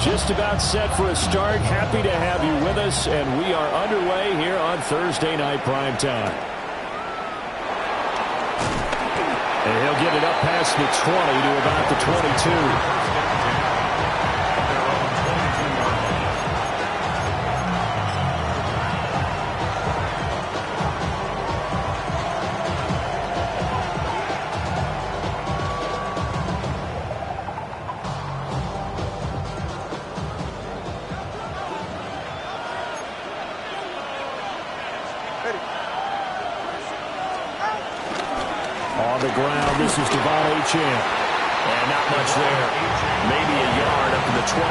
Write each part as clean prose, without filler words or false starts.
Just about set for a start. Happy to have you with us, and we are underway here on Thursday Night Primetime. And he'll get it up past the 20 to about the 22. On the ground, this is Devon Achane. And not much there. Maybe a yard up to the 24.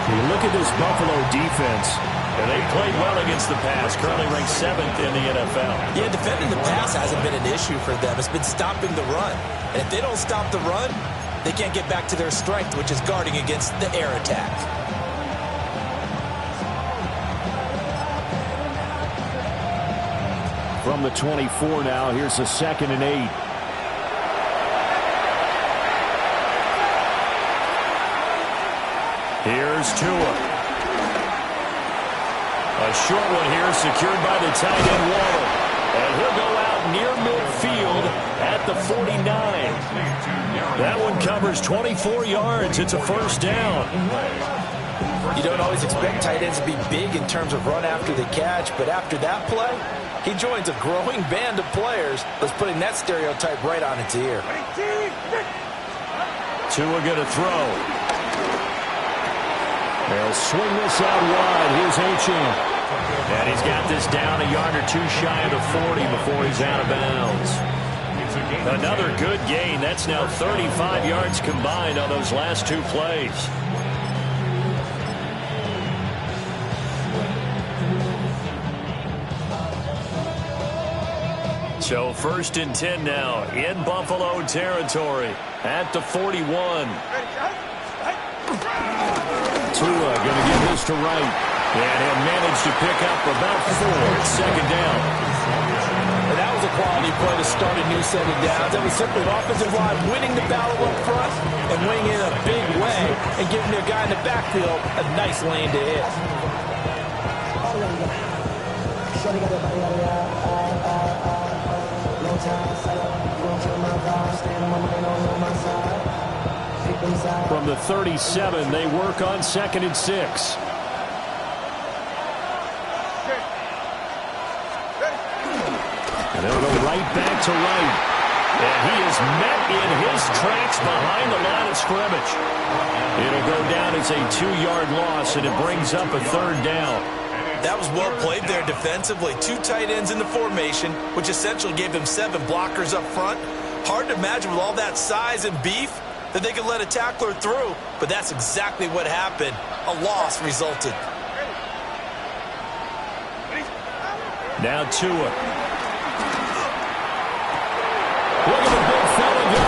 You look at this Buffalo defense. And they played well against the pass, currently ranked 7th in the NFL. Yeah, defending the pass hasn't been an issue for them. It's been stopping the run. And if they don't stop the run, they can't get back to their strength, which is guarding against the air attack. From the 24 now, here's a 2nd and 8. Here's Tua. A short one here, secured by the tight end Waddle. And he'll go out near midfield at the 49. That one covers 24 yards. It's a first down. You don't always expect tight ends to be big in terms of run after the catch, but after that play, he joins a growing band of players that's putting that stereotype right on its ear. Tua going to throw. They'll swing this out wide. Here's Achane. And he's got this down a yard or two shy of the 40 before he's out of bounds. Another good gain. That's now 35 yards combined on those last two plays. So 1st and 10 now in Buffalo territory at the 41. Tua going to give this to Wright. And he'll manage to pick up about 4. It's 2nd down. And that was a quality play to start a new set of downs. That was simply an offensive line winning the battle up front and winning in a big way and giving their guy in the backfield a nice lane to hit. From the 37, they work on 2nd and 6. And they'll go right back to Wright. And he is met in his tracks behind the line of scrimmage. It'll go down as a 2-yard loss, and it brings up a 3rd down. That was well played there defensively. 2 tight ends in the formation, which essentially gave them 7 blockers up front. Hard to imagine with all that size and beef that they could let a tackler through, but that's exactly what happened. A loss resulted. Now Tua. Look at the big fella go.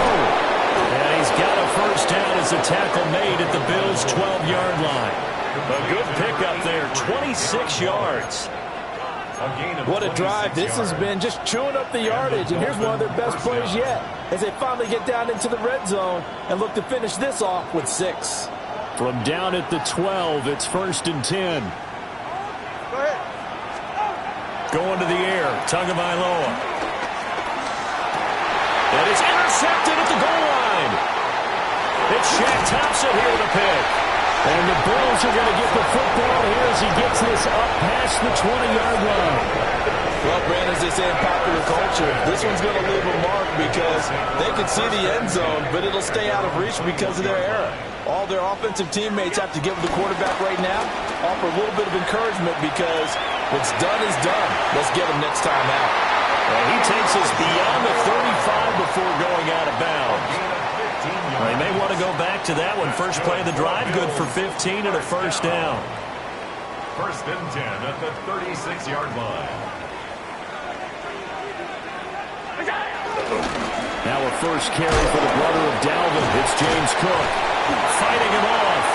And he's got a first down as a tackle made at the Bills' 12-yard line. A good pickup there, 26 yards. What a drive. This has been just chewing up the yardage, and here's one of their best plays yet as they finally get down into the red zone and look to finish this off with 6. From down at the 12, it's 1st and 10. Going to the air, Tagovailoa. And it's intercepted at the goal line. It's Shaq Thompson here with a pick. And the Bills are going to get the football here as he gets this up past the 20-yard line. Well, Brandon, as they say in popular culture, this one's going to leave a mark because they can see the end zone, but it'll stay out of reach because of their error. All their offensive teammates have to give the quarterback right now, offer a little bit of encouragement because what's done is done. Let's get him next time out. Well, he takes us beyond the 35 before going out of bounds. They may want to go back to that one. First play of the drive, good for 15 and a first down. 1st and 10 at the 36-yard line. Now a first carry for the brother of Dalvin. It's James Cook. Fighting him off.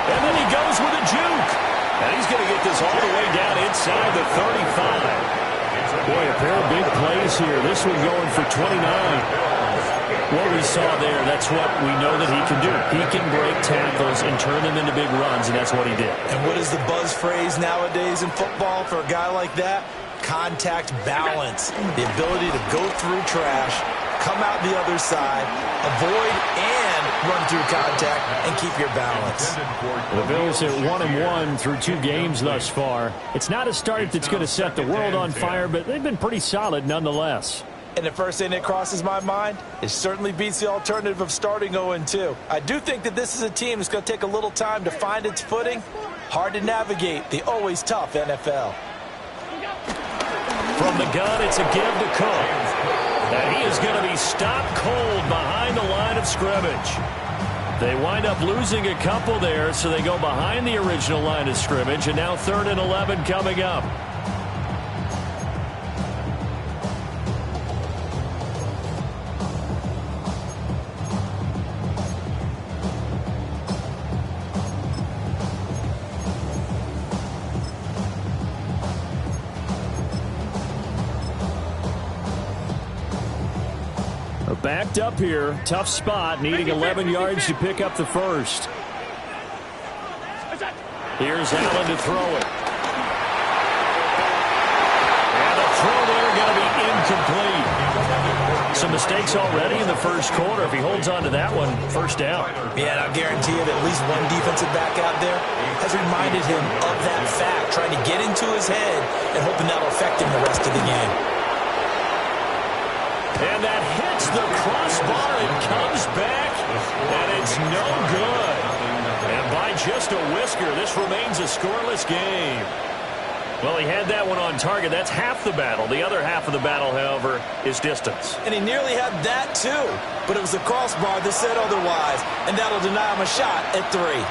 And then he goes with a juke. And he's going to get this all the way down inside the 35. Boy, a pair of big plays here. This one going for 29. What we saw there, that's what we know that he can do. He can break tackles and turn them into big runs, and that's what he did. And what is the buzz phrase nowadays in football for a guy like that? Contact balance. The ability to go through trash, come out the other side, avoid and run through contact, and keep your balance. The Bills are 1-1 through 2 games thus far. It's not a start that's going to set the world on fire, but they've been pretty solid nonetheless. And the first thing that crosses my mind, it certainly beats the alternative of starting 0-2. I do think that this is a team that's going to take a little time to find its footing. Hard to navigate the always tough NFL. From the gun, it's a give to Cook. And he is going to be stopped cold behind the line of scrimmage. They wind up losing a couple there, so they go behind the original line of scrimmage, and now 3rd and 11 coming up. Backed up here, tough spot, needing 11 yards to pick up the first. Here's Allen to throw it. And the throw there going to be incomplete. Some mistakes already in the first quarter. If he holds on to that one, first down. Yeah, and I'll guarantee you that at least one defensive back out there has reminded him of that fact, trying to get into his head and hoping that'll affect him the rest of the game. And that hits the crossbar and comes back, and it's no good. And by just a whisker, this remains a scoreless game. Well, he had that one on target. That's half the battle. The other half of the battle, however, is distance. And he nearly had that, too. But it was the crossbar that said otherwise, and that'll deny him a shot at 3.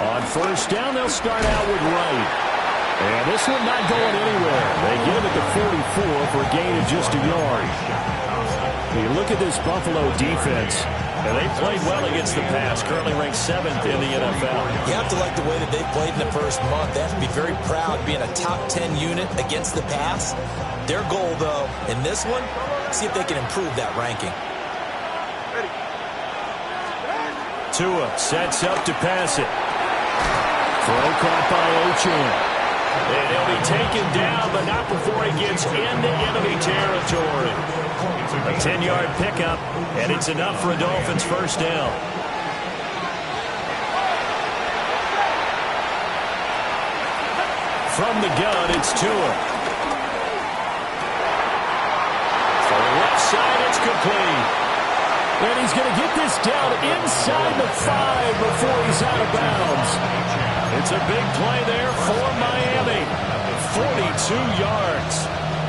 On first down, they'll start out with Wright. And this one not going anywhere. They get him at the 44 for a gain of just a yard. You look at this Buffalo defense, and they played well against the pass, currently ranked 7th in the NFL. You have to like the way that they played in the first month. They have to be very proud being a top 10 unit against the pass. Their goal, though, in this one, see if they can improve that ranking. Tua sets up to pass it. Throw caught by Ochan. And he'll be taken down, but not before he gets into enemy territory. A 10-yard pickup, and it's enough for a Dolphins first down. From the gun, it's Tua. For the left side, it's complete. And he's going to get this down inside the 5 before he's out of bounds. It's a big play there for Miami. 42 yards.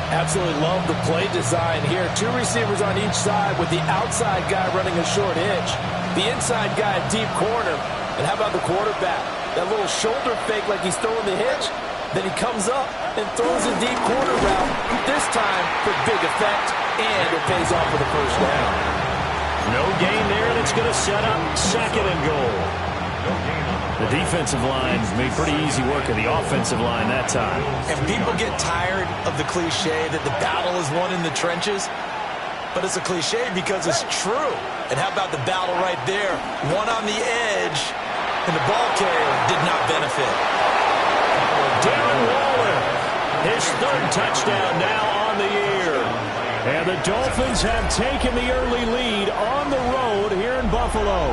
Absolutely love the play design here. 2 receivers on each side with the outside guy running a short hitch. The inside guy a deep corner. And how about the quarterback? That little shoulder fake like he's throwing the hitch. Then he comes up and throws a deep corner route. This time for big effect. And it pays off for the first down. No gain there, and it's going to set up 2nd and goal. The defensive line made pretty easy work of the offensive line that time. And people get tired of the cliche that the battle is won in the trenches. But it's a cliche because it's true. And how about the battle right there? One on the edge, and the ball carrier did not benefit. Darren Waller, his 3rd touchdown now on the year. And the Dolphins have taken the early lead on the road here in Buffalo.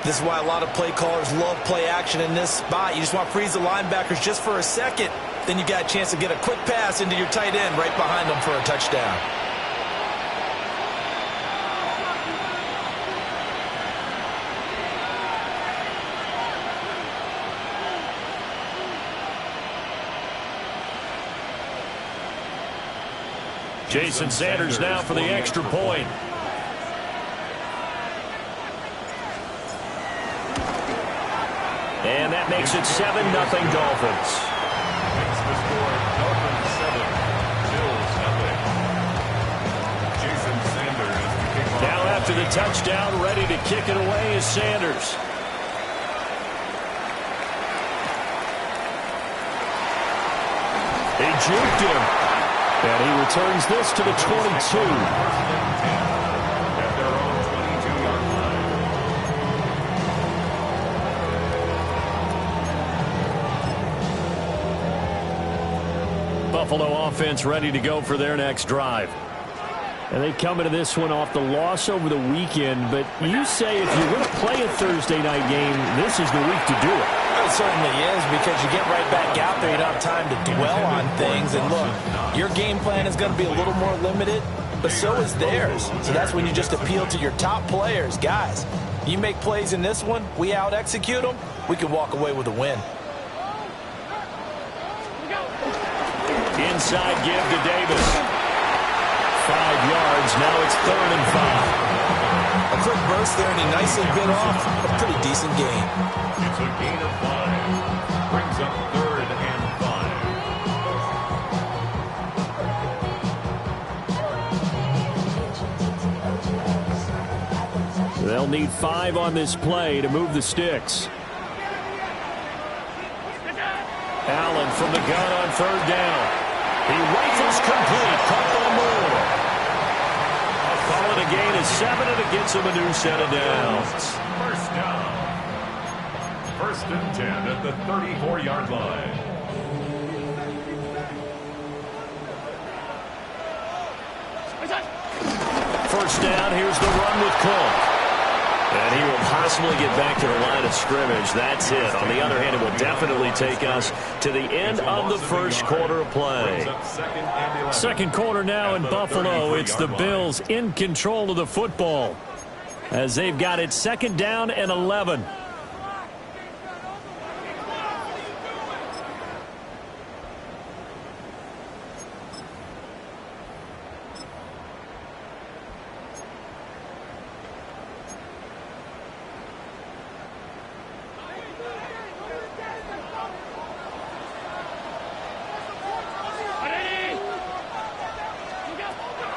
This is why a lot of play callers love play action in this spot. You just want to freeze the linebackers just for a second. Then you got a chance to get a quick pass into your tight end right behind them for a touchdown. Jason Sanders now for the extra point. And that makes it 7-0 Dolphins. Makes the score Dolphins 7, Bills nothing. Jason Sanders to kick off. Now after the touchdown, ready to kick it away is Sanders. juked him. And he returns this to the 22. At their own 22-yard line. Buffalo offense ready to go for their next drive. And they come into this one off the loss over the weekend. But you say if you're going to play a Thursday night game, this is the week to do it. It certainly is, because you get right back out there. You don't have time to dwell on things. And look, your game plan is going to be a little more limited, but so is theirs. So that's when you just appeal to your top players. Guys, you make plays in this one, we out-execute them, we can walk away with a win. Inside give to Davis. 5 yards. Now it's 3rd and 5. A quick burst there, and he nicely bit off a pretty decent gain. It's a gain of 5. Brings up 3rd and 5. They'll need 5 on this play to move the sticks. Allen from the gun on 3rd down. He rifles complete. Caught by Moore. Call it a gain of 7, and it gets him a new set of downs. First down. 1st and 10 at the 34-yard line. First down, here's the run with Cook. And he will possibly get back to the line of scrimmage. That's it. On the other hand, it will definitely take us to the end of the first quarter of play. Second quarter now in Buffalo. It's the Bills in control of the football as they've got it 2nd down and 11.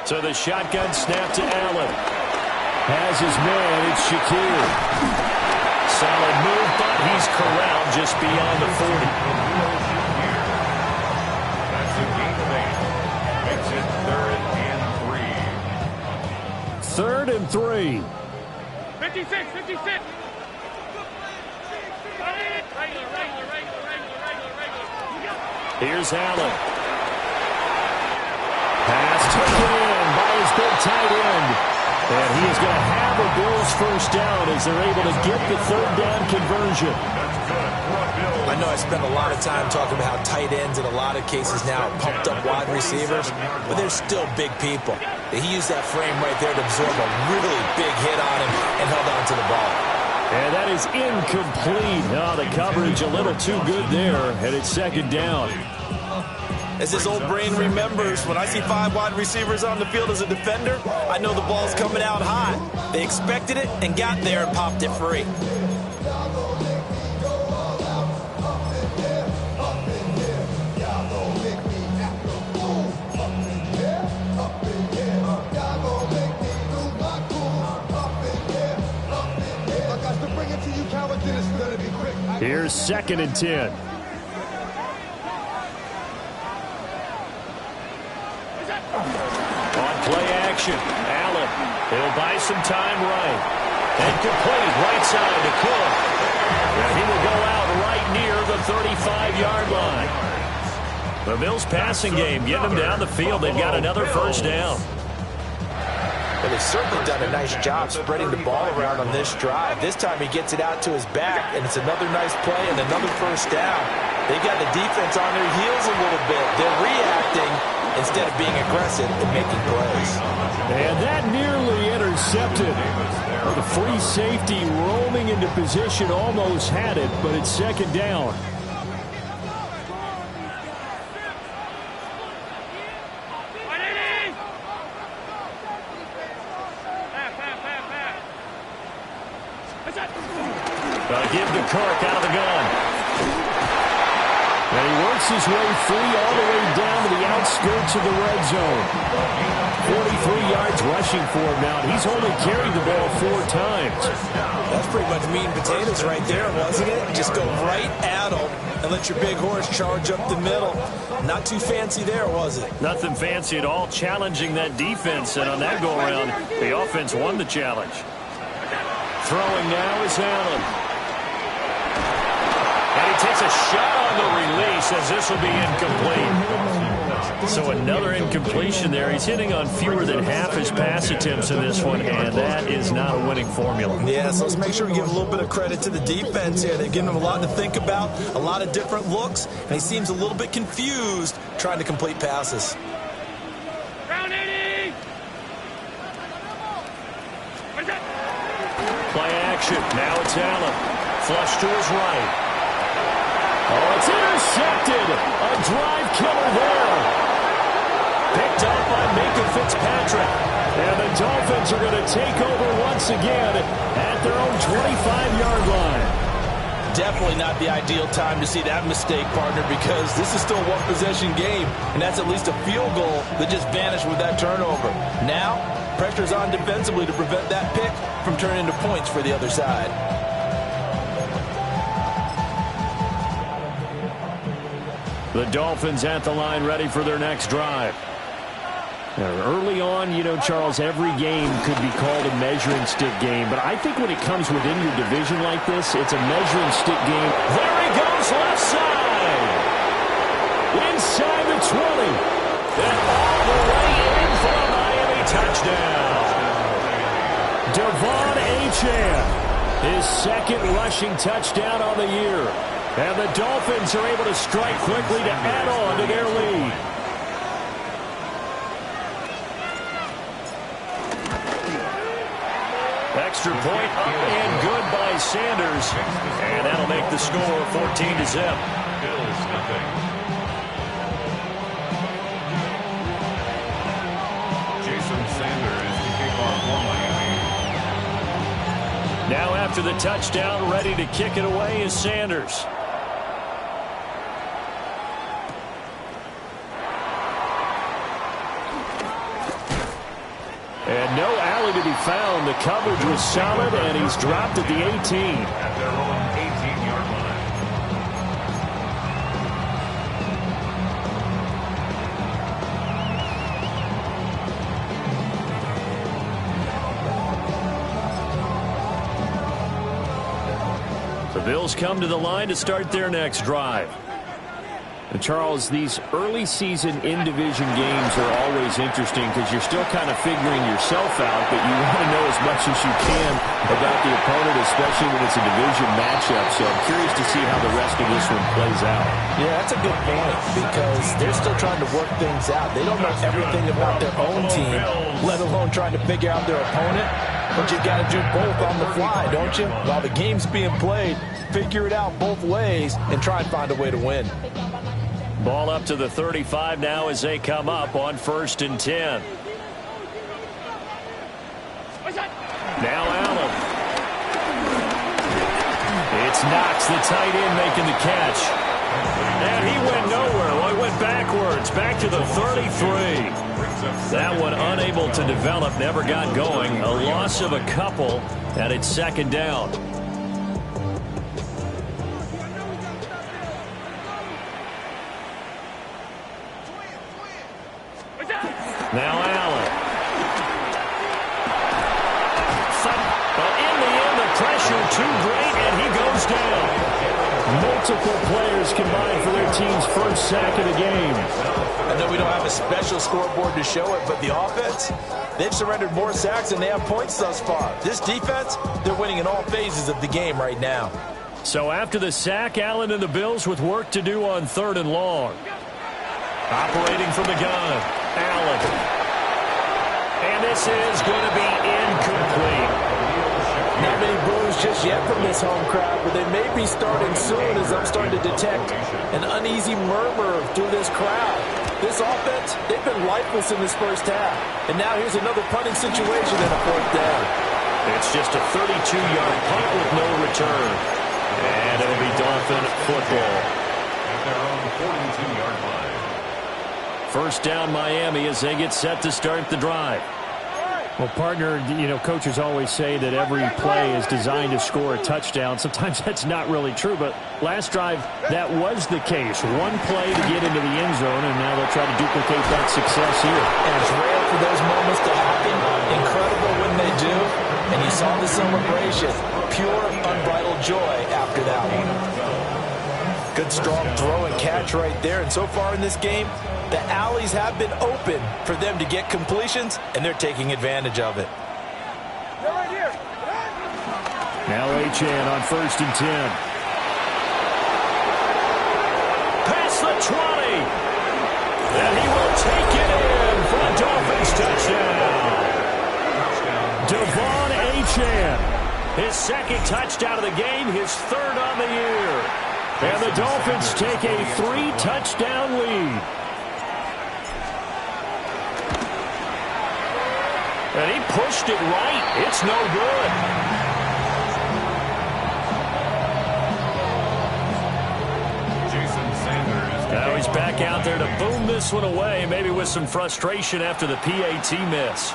So the shotgun snap to Allen. Has his man, it's Shakir. Solid move, but he's corralled just beyond the 40. That's a gain of 8. Makes it 3rd and 3. 3rd and 3. 56, 56. Regular. Here's Allen. Pass taken in by his big tight end. And he is going to have a Bills first down as they're able to get the 3rd down conversion. I know I spent a lot of time talking about how tight ends in a lot of cases now are pumped up wide receivers, but they're still big people. He used that frame right there to absorb a really big hit on him and held on to the ball. And that is incomplete. Oh, the coverage a little too good there, and it's 2nd down. As this old brain remembers, when I see 5 wide receivers on the field as a defender, I know the ball's coming out hot. They expected it and got there and popped it free. Here's 2nd and 10. On play action, Allen. He'll buy some time right. And complete right side to Cook. And he will go out right near the 35-yard line. The Bills passing game getting them down the field. They've got another first down. But they've certainly done a nice job spreading the ball around on this drive. This time he gets it out to his back, and it's another nice play and another first down. They've got the defense on their heels a little bit. They're reacting instead of being aggressive and making plays. And that nearly intercepted. The free safety roaming into position almost had it, but it's 2nd down. Give to Kirk out of the gun. And he works his way free all the way down to the outskirts of the red zone. 43 yards rushing for him now. He's only carried the ball 4 times. That's pretty much meat and potatoes right there, wasn't it? Just go right at him and let your big horse charge up the middle. Not too fancy there, was it? Nothing fancy at all, challenging that defense. And on that go-around, the offense won the challenge. Throwing now is Allen. And he takes a shot on the release as this will be incomplete. So another incompletion there. He's hitting on fewer than half his pass attempts in this one, and that is not a winning formula. Yeah, so let's make sure we give a little bit of credit to the defense here. They've given him a lot to think about, a lot of different looks, and he seems a little bit confused trying to complete passes. Round 80! Play action. Now it's Allen. Flush to his right. Oh, it's intercepted. A drive killer there. Picked up by Minka Fitzpatrick. And the Dolphins are going to take over once again at their own 25-yard line. Definitely not the ideal time to see that mistake, partner, because this is still a one-possession game, and that's at least a field goal that just vanished with that turnover. Now, pressure's on defensively to prevent that pick from turning into points for the other side. The Dolphins at the line ready for their next drive. Now, early on, you know, Charles, every game could be called a measuring stick game. But I think when it comes within your division like this, it's a measuring stick game. There he goes, left side. Inside the 20. And all the way in for a Miami touchdown. Devon Achane, his second rushing touchdown on the year. And the Dolphins are able to strike quickly to add on to their lead. Extra point up and good by Sanders. And that'll make the score 14-0. Bills, nothing. Jason Sanders to kick off for Miami. Now after the touchdown, ready to kick it away is Sanders. And no alley to be found. The coverage was solid, and he's dropped at the 18. At their own 18-yard line. The Bills come to the line to start their next drive. And Charles, these early season in-division games are always interesting because you're still kind of figuring yourself out, but you want to know as much as you can about the opponent, especially when it's a division matchup. So I'm curious to see how the rest of this one plays out. Yeah, that's a good point because they're still trying to work things out. They don't know everything about their own team, let alone trying to figure out their opponent. But you've got to do both on the fly, don't you? While the game's being played, figure it out both ways and try and find a way to win. Ball up to the 35 now as they come up on 1st and 10. Now Allen. It's Knox, the tight end, making the catch. And he went nowhere. Well, he went backwards, back to the 33. That one unable to develop, never got going. A loss of a couple, and it's 2nd down. Now Allen. But in the end, the pressure too great, and he goes down. Multiple players combined for their team's first sack of the game. I know we don't have a special scoreboard to show it, but the offense, they've surrendered more sacks than they have points thus far. This defense, they're winning in all phases of the game right now. So after the sack, Allen and the Bills with work to do on 3rd and long. Operating from the gun, Allen. And this is going to be incomplete. Not many boos just yet from this home crowd, but they may be starting soon as I'm starting to detect an uneasy murmur through this crowd. This offense, they've been lifeless in this first half. And now here's another punting situation and a 4th down. It's just a 32-yard punt with no return. And it'll be Dolphin football. their own 42-yard line. First down Miami as they get set to start the drive. Well, partner, you know, coaches always say that every play is designed to score a touchdown. Sometimes that's not really true, but last drive, that was the case. One play to get into the end zone, and now they'll try to duplicate that success here. And it's rare for those moments to happen. Incredible when they do. And you saw the celebration. Pure, unbridled joy after that one. Good, strong throw and catch right there. And so far in this game, the alleys have been open for them to get completions, and they're taking advantage of it. Now Achane on 1st and 10. Past the 20. And he will take it in for a Dolphins touchdown. Devon Achane. His second touchdown of the game, his third on the year. And the Dolphins take a 3-touchdown lead. And he pushed it right. It's no good. Jason Sanders. Now he's back out there to boom this one away, maybe with some frustration after the PAT miss.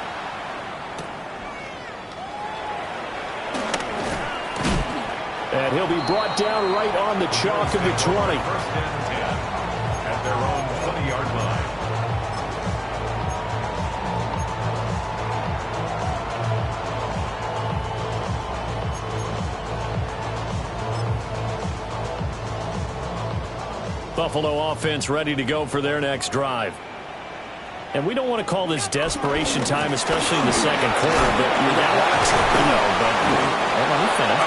And he'll be brought down right on the chalk of the 20. First and 10 at their own 20-yard line. Buffalo offense ready to go for their next drive. And we don't want to call this desperation time, especially in the second quarter, but you're down. Let me finish.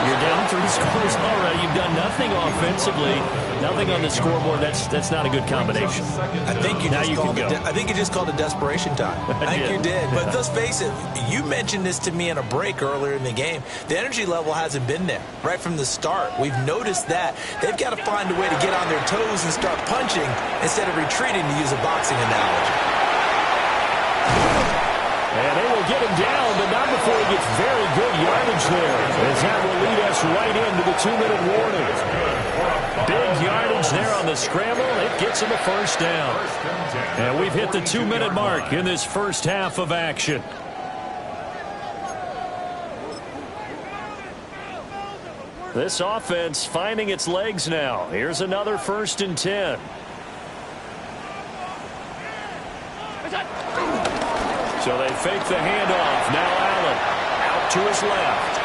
You're down 3 scores already. You've done nothing offensively, nothing on the scoreboard. That's not a good combination. I think you just called it desperation time. I think you did. But let's face it, you mentioned this to me in a break earlier in the game. The energy level hasn't been there right from the start. We've noticed that. They've got to find a way to get on their toes and start punching instead of retreating, to use a boxing analogy. And they will get him down, but not before he gets very good yardage there, as that will lead us right into the 2-minute warning. Big yardage there on the scramble. It gets him a first down. And we've hit the 2-minute mark in this first half of action. This offense finding its legs now. Here's another 1st and 10. So they fake the handoff. Now Allen out to his left.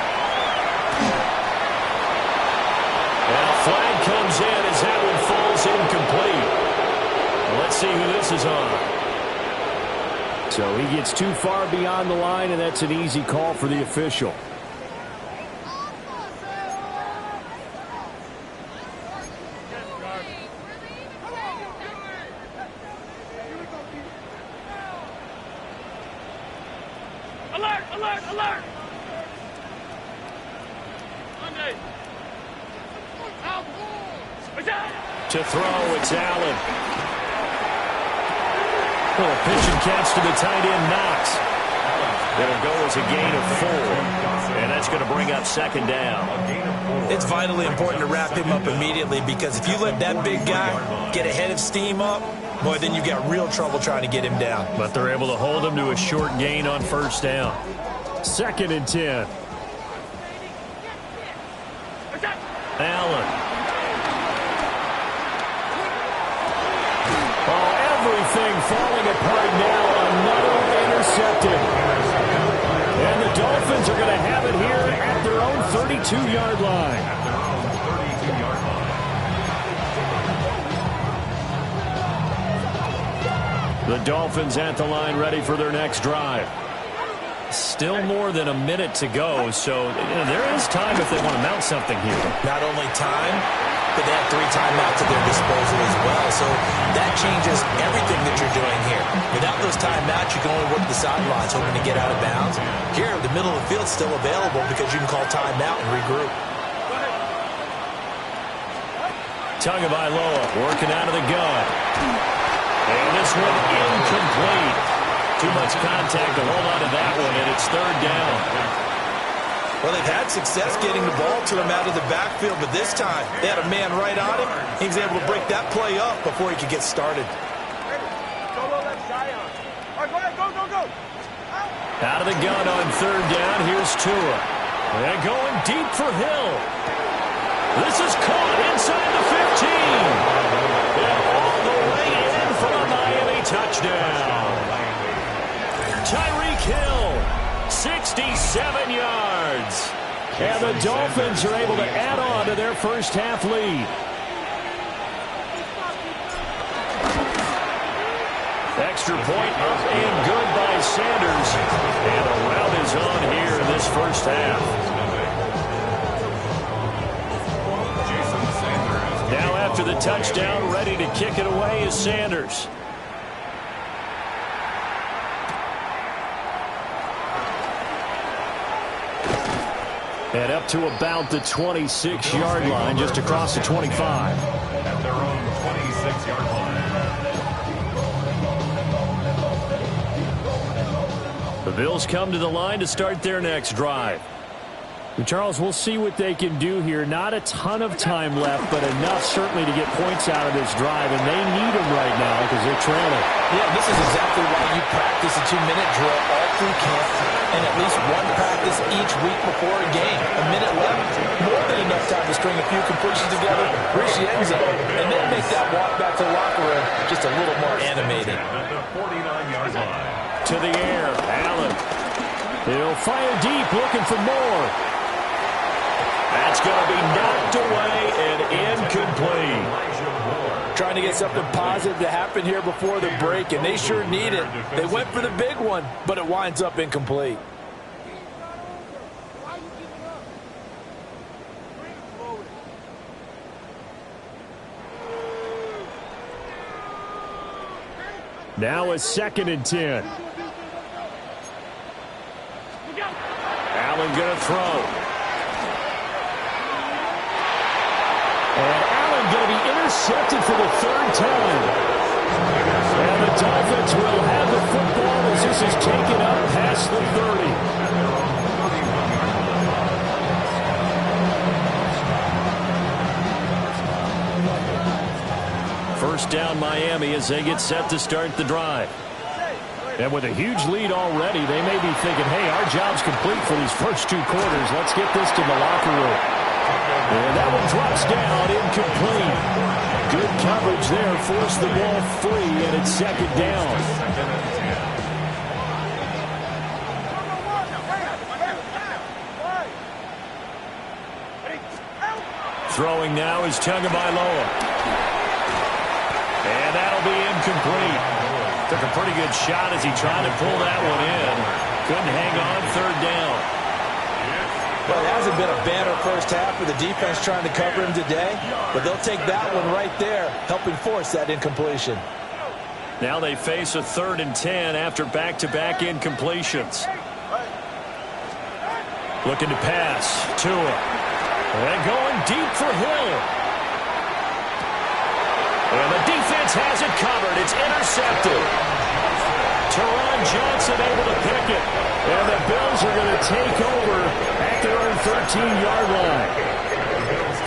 And a flag comes in as that one falls incomplete. Well, let's see who this is on. So he gets too far beyond the line, and that's an easy call for the official. Alert! Alert! Alert! Monday! To throw, it's Allen. Well, a pitch and catch to the tight end, Knox. It'll go as a gain of 4. And that's going to bring up 2nd down. It's vitally important to wrap him up immediately, because if you let that big guy get ahead of steam up, boy, then you've got real trouble trying to get him down. But they're able to hold him to a short gain on 1st down. 2nd and 10. Allen. Oh, everything falling apart now. Another intercepted. And the Dolphins are going to have it here at their own 32-yard line. The Dolphins at the line, ready for their next drive. Still more than a minute to go, so there is time if they want to mount something here. Not only time, but they have 3 timeouts at their disposal as well, so that changes everything that you're doing here. Without those timeouts, you can only work the sidelines, hoping to get out of bounds. Here, the middle of the field's still available because you can call timeout and regroup. Tagovailoa working out of the gun. And this one incomplete. Too much contact to hold on to that one, and it's 3rd down. Well, they've had success getting the ball to him out of the backfield, but this time they had a man right on him. He was able to break that play up before he could get started. Out of the gun on third down, here's Tua. And going deep for Hill. This is caught inside the 15. And all the way in for a Miami touchdown. Tyreek Hill, 67 yards. And the Dolphins are able to add on to their first half lead. Extra point up and good by Sanders. And a rout is on here in this first half. Now after the touchdown, ready to kick it away is Sanders. And up to about the 26-yard line, just across the 25. At their own 26-yard line. The Bills come to the line to start their next drive. And Charles, we'll see what they can do here. Not a ton of time left, but enough certainly to get points out of this drive, and they need them right now because they're trailing. Yeah, this is exactly why you practice a 2-minute drill all through camp and at least one practice each week before a game. A minute left, more than enough time to string a few completions together, reach the end zone, and then make that walk back to the locker room just a little more animated. At the 49-yard line. To the air, Allen. He'll fire deep, looking for more. That's going to be knocked away and incomplete. Trying to get something positive to happen here before the break, and they sure need it. They went for the big one, but it winds up incomplete. Now a 2nd and 10. Allen going to throw. And Allen going to be intercepted for the 3rd time. And the Dolphins will have the football as this is taken up past the 30. First down Miami as they get set to start the drive. And with a huge lead already, they may be thinking, hey, our job's complete for these first 2 quarters. Let's get this to the locker room. And that one drops down, incomplete. Good coverage there, forced the ball free, and it's 2nd down. Throwing now is Tagovailoa. And that'll be incomplete. Took a pretty good shot as he tried to pull that one in. Couldn't hang on, 3rd down. Well, it hasn't been a banner first half for the defense trying to cover him today, but they'll take that one right there, helping force that incompletion. Now they face a 3rd and 10 after back-to-back incompletions. Looking to pass. Tua. And going deep for Hill. And the defense has it covered. It's intercepted. Teron Johnson able to pick it. And the Bills are going to take over at their own 13-yard line.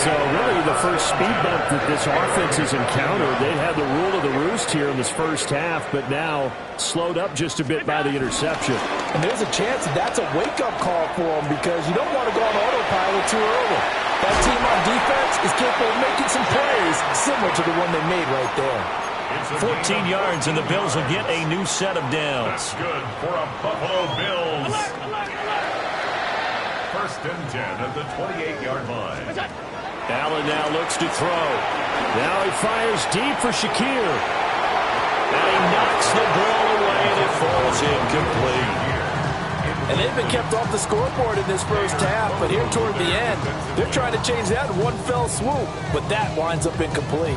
So really the first speed bump that this offense has encountered. They had the rule of the roost here in this first half, but now slowed up just a bit by the interception. And there's a chance that that's a wake-up call for them because you don't want to go on autopilot too early. That team on defense is capable of making some plays similar to the one they made right there. 14 yards, and the Bills will get a new set of downs. That's good for a Buffalo Bills. First and 10 at the 28-yard line. Allen now looks to throw. Now he fires deep for Shakir. And he knocks the ball away, and it falls incomplete. And they've been kept off the scoreboard in this first half, but here toward the end, they're trying to change that in one fell swoop, but that winds up incomplete.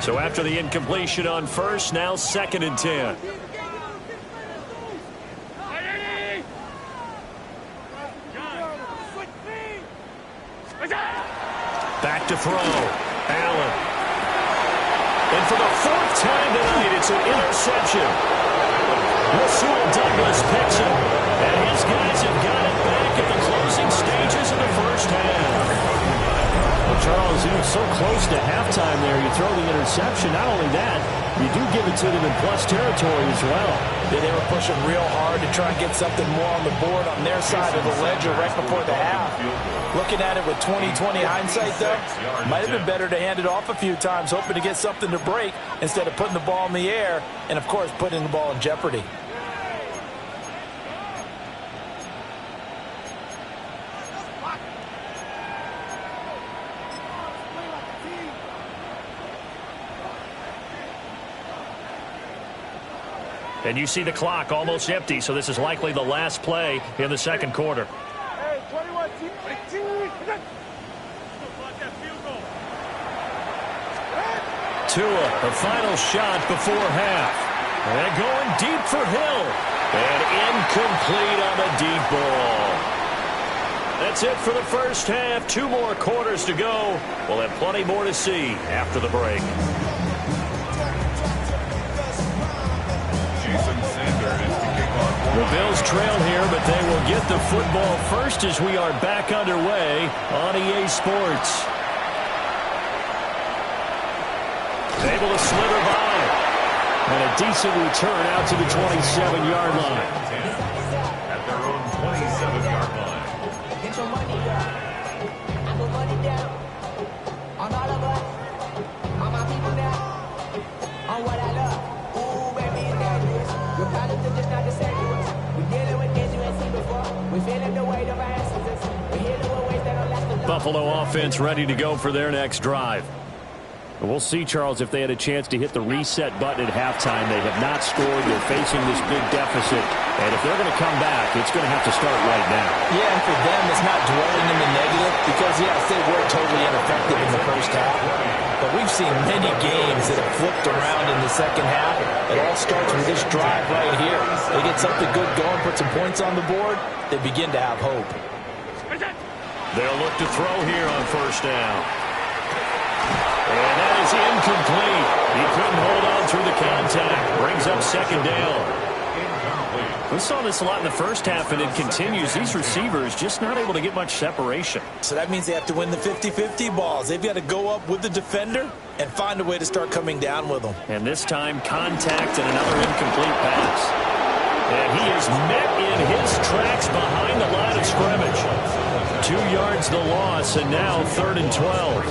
So after the incompletion on first, now 2nd and 10. Back to throw. Allen. And for the fourth time tonight, it's an interception. Rasul Douglas picks it. And his guys have got it back at the closing stages of the first half. Well, Charles, you were so close to halftime there. You throw the interception. Not only that, you do give it to them in plus territory as well. Yeah, they were pushing real hard to try and get something more on the board on their side of the ledger right before the half. Looking at it with 20/20 hindsight, though, might have been better to hand it off a few times, hoping to get something to break instead of putting the ball in the air and, of course, putting the ball in jeopardy. And you see the clock almost empty, so this is likely the last play in the second quarter. Hey, 21, Tua, the final shot before half. And going deep for Hill. And incomplete on the deep ball. That's it for the first half. 2 more quarters to go. We'll have plenty more to see after the break. The Bills trail here, but they will get the football first as we are back underway on EA Sports. Able to slither by. And a decent return out to the 27-yard line. At their own 27-yard line. Get your money up. I put money down. On all of us. On my people now. On what I love. Ooh, baby, it's dangerous. Your problems are just not the same to us. We're dealing with things you ain't seen before. We're feeling the weight of our ancestors. We're healing with ways that don't last a long. Buffalo offense ready to go for their next drive. We'll see, Charles, if they had a chance to hit the reset button at halftime. They have not scored. They're facing this big deficit. And if they're going to come back, it's going to have to start right now. Yeah, and for them, it's not dwelling in the negative because, yes, they were totally ineffective in the first half. But we've seen many games that have flipped around in the second half. It all starts with this drive right here. They get something good going, put some points on the board, they begin to have hope. They'll look to throw here on first down. And that is incomplete. He couldn't hold on through the contact. Brings up second down. We saw this a lot in the first half, and it continues. These receivers just not able to get much separation. So that means they have to win the 50-50 balls. They've got to go up with the defender and find a way to start coming down with them. And this time, contact and another incomplete pass. And he is met in his tracks behind the line of scrimmage. 2 yards the loss, and now 3rd and 12.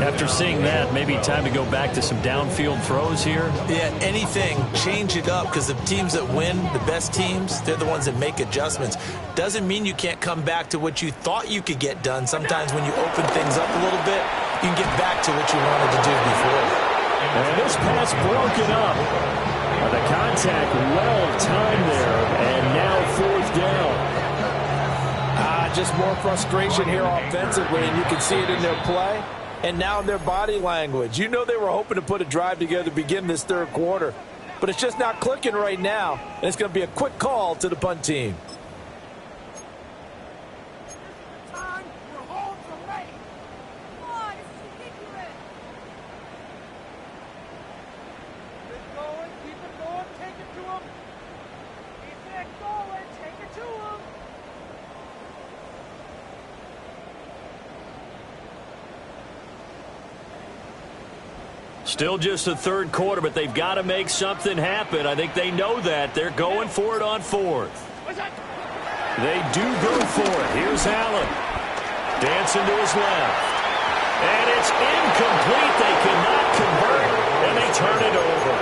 After seeing that, maybe time to go back to some downfield throws here. Yeah, anything. Change it up because the teams that win, the best teams, they're the ones that make adjustments. Doesn't mean you can't come back to what you thought you could get done. Sometimes when you open things up a little bit, you can get back to what you wanted to do before. And this pass broken up. The contact well-timed there, and now 4th down. Just more frustration here offensively, and you can see it in their play and now in their body language. You know they were hoping to put a drive together to begin this third quarter, but it's just not clicking right now, and it's going to be a quick call to the punt team. Still just the third quarter, but they've got to make something happen. I think they know that. They're going for it on 4th. They do go for it. Here's Allen. Dancing to his left. And it's incomplete. They cannot convert, and they turn it over.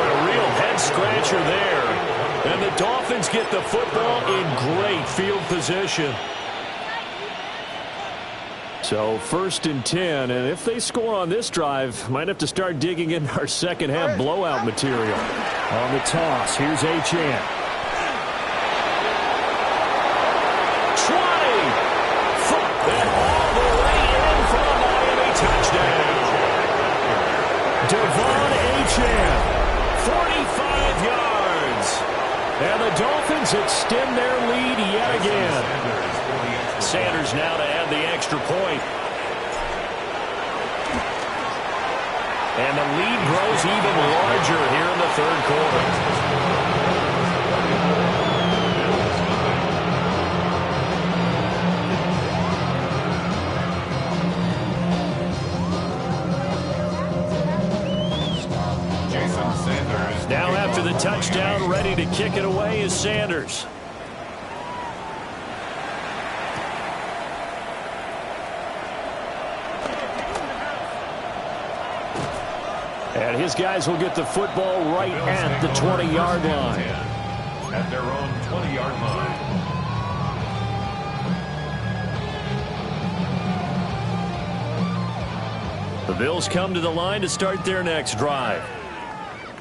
What a real head-scratcher there. And the Dolphins get the football in great field position. So 1st and 10, and if they score on this drive, might have to start digging in our second half blowout material. On the toss, here's Achane. 20! Fought that all the way in for a Miami touchdown. Devon Achane, 45 yards. And the Dolphins extend their lead yet again. Sanders now to add the extra point. And the lead grows even larger here in the third quarter. Now after the touchdown, ready to kick it away is Sanders. And his guys will get the football right at the 20-yard line. At their own 20-yard line. The Bills come to the line to start their next drive.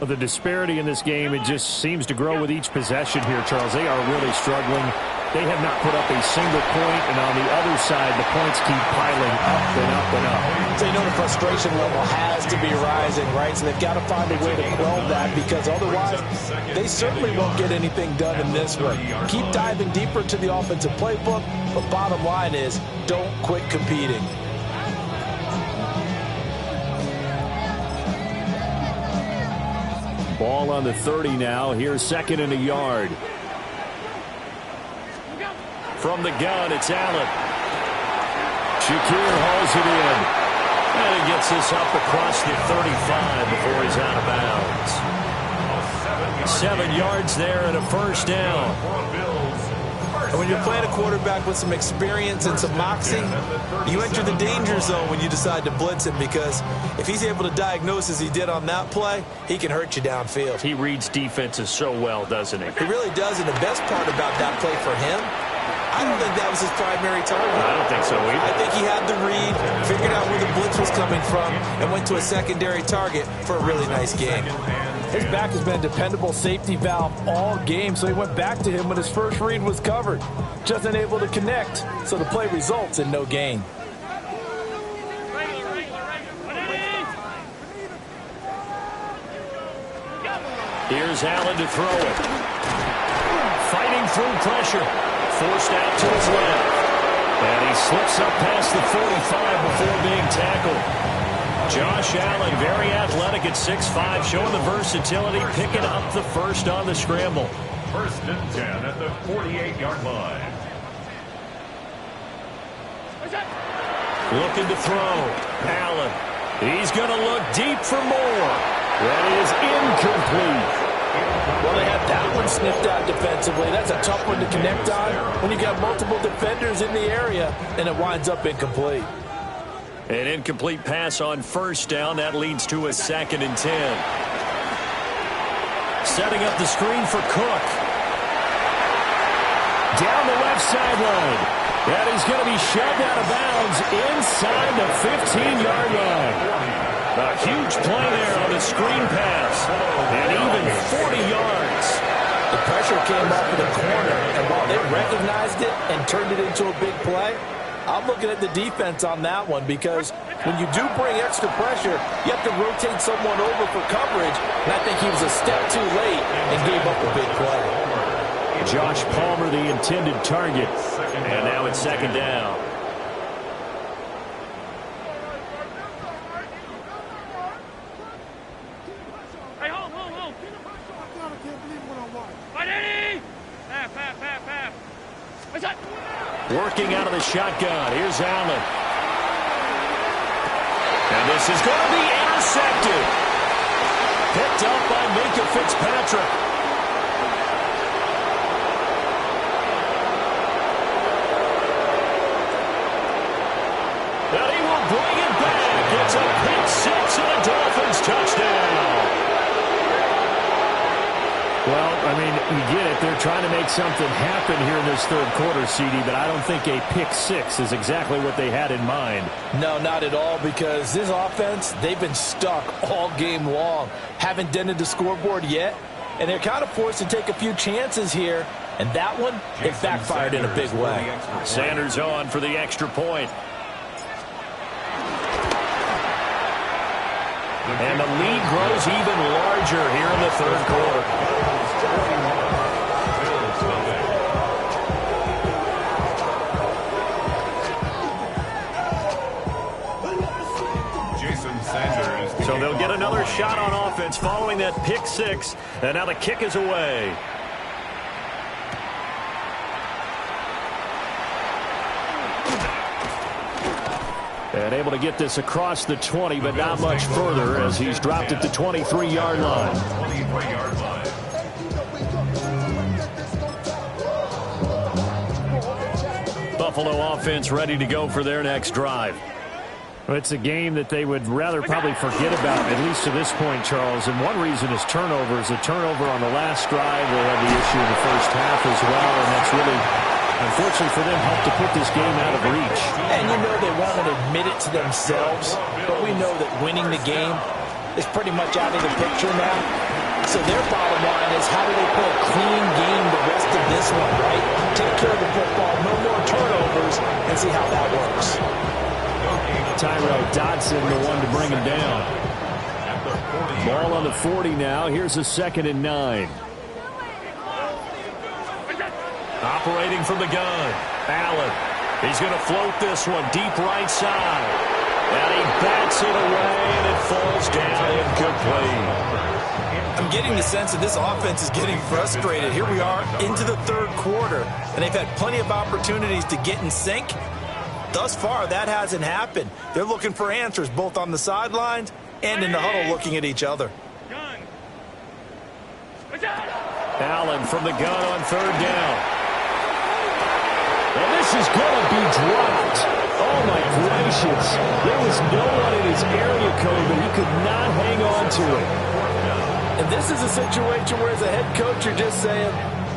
The disparity in this game, it just seems to grow with each possession here, Charles. They are really struggling. They have not put up a single point, and on the other side, the points keep piling up and up and up. So you know the frustration level has to be rising, right? So they've got to find a way to quell that, because otherwise they certainly won't get anything done in this one. Keep diving deeper into the offensive playbook, but bottom line is don't quit competing. Ball on the 30 now. Here's second and a yard. From the gun, it's Allen. Shakir hauls it in. And he gets this up across the 35 before he's out of bounds. 7 yards there and a first down. And when you're playing a quarterback with some experience and some moxie, you enter the danger zone when you decide to blitz him, because if he's able to diagnose as he did on that play, he can hurt you downfield. He reads defenses so well, doesn't he? He really does, and the best part about that play for him, I don't think that was his primary target. I don't think so either. I think he had the read, figured out where the blitz was coming from, and went to a secondary target for a really nice game. His back has been a dependable safety valve all game, so he went back to him when his first read was covered. Just unable to connect, so the play results in no gain. Here's Allen to throw it. Fighting through pressure. Forced out to his left. And he slips up past the 45 before being tackled. Josh Allen, very athletic at 6'5", showing the versatility, picking up the first on the scramble. First and 10 at the 48-yard line. Looking to throw. Allen. He's going to look deep for more. That is incomplete. Well, they had that one sniffed out defensively. That's a tough one to connect on when you got multiple defenders in the area, and it winds up incomplete. An incomplete pass on first down. That leads to a 2nd and 10. Setting up the screen for Cook. Down the left sideline. And he's going to be shoved out of bounds inside the 15-yard line. A huge play there on the screen pass. And even 40 yards. The pressure came up in the corner, and while they recognized it and turned it into a big play, I'm looking at the defense on that one, because when you do bring extra pressure, you have to rotate someone over for coverage, and I think he was a step too late and gave up a big play. Josh Palmer, the intended target, and now it's 2nd down. Hey, hold. Ready? Pass. What's that? Working out of the shotgun. Here's Allen. And this is going to be intercepted. Picked up by Minkah Fitzpatrick. And he will bring it back. It's a pick six and a Dolphins touchdown. Well, I mean, you get it. They're trying to make something happen here in this third quarter, CD, but I don't think a pick six is exactly what they had in mind. No, not at all, because this offense, they've been stuck all game long. Haven't dented the scoreboard yet, and they're kind of forced to take a few chances here, and that one, it backfired in a big way. Sanders on for the extra point. And the lead grows even larger here in the third quarter. So they'll get shot on offense following that pick six. And now the kick is away. And able to get this across the 20, but not much further as he's dropped it to 23-yard line. 23-yard line. Buffalo offense ready to go for their next drive. Well, it's a game that they would rather probably forget about, at least to this point, Charles. And one reason is turnovers. A turnover on the last drive. They had the issue in the first half as well, and that's really, unfortunately for them, helped to put this game out of reach. And you know they won't admit it to themselves, but we know that winning the game is pretty much out of the picture now. So their bottom line is, how do they play a clean game the rest of this one, right? Take care of the football, no more turnovers, and see how that works. Tyrell Dodson, the one to bring him down. Ball on the 40 now. Here's a 2nd and 9. Operating from the gun. Allen. He's going to float this one deep right side. And he bats it away, and it falls down incomplete. I'm getting the sense that this offense is getting frustrated. Here we are into the third quarter, and they've had plenty of opportunities to get in sync. Thus far, that hasn't happened. They're looking for answers both on the sidelines and in the huddle looking at each other. Allen from the gun on 3rd down. And this is going to be dropped. Oh, my gracious. There was no one in his area code, but he could not hang on to it. And this is a situation where, as a head coach, you're just saying,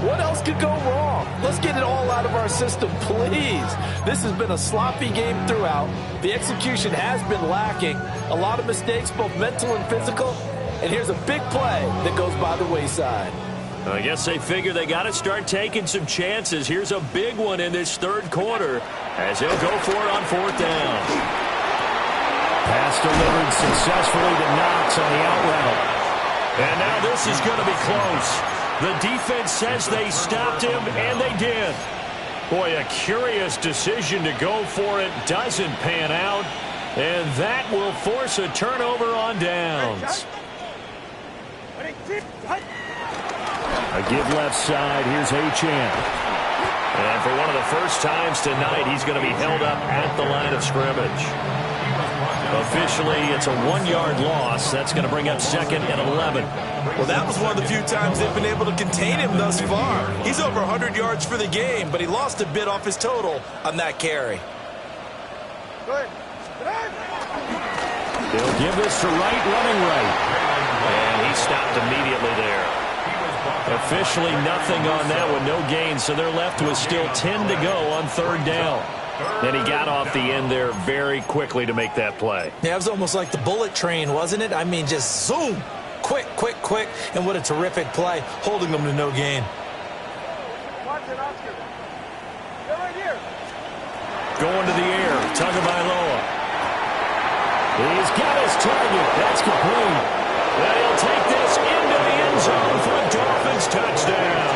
what else could go wrong? Let's get it all out of our system, please. This has been a sloppy game throughout. The execution has been lacking. A lot of mistakes, both mental and physical. And here's a big play that goes by the wayside. I guess they figure they got to start taking some chances. Here's a big one in this third quarter as he'll go for it on 4th down. Pass delivered successfully to Knox on the out route. And now this is going to be close. The defense says they stopped him, and they did. Boy, a curious decision to go for it. Doesn't pan out. And that will force a turnover on downs. A give left side. Here's Achane. And for one of the first times tonight, he's going to be held up at the line of scrimmage. Officially, it's a 1-yard loss. That's going to bring up 2nd and 11. Well, that was one of the few times they've been able to contain him thus far. He's over 100 yards for the game, but he lost a bit off his total on that carry. They'll give this to Wright, running right. And he stopped immediately there. Officially nothing on that one, no gain, so they're left with still 10 to go on 3rd down. And he got off the end there very quickly to make that play. Yeah, it was almost like the bullet train, wasn't it? I mean, just zoom. Quick, quick, quick. And what a terrific play, holding them to no gain. Going to the air, Tagovailoa. He's got his target. That's complete. And he'll take this into the end zone for a Dolphins touchdown.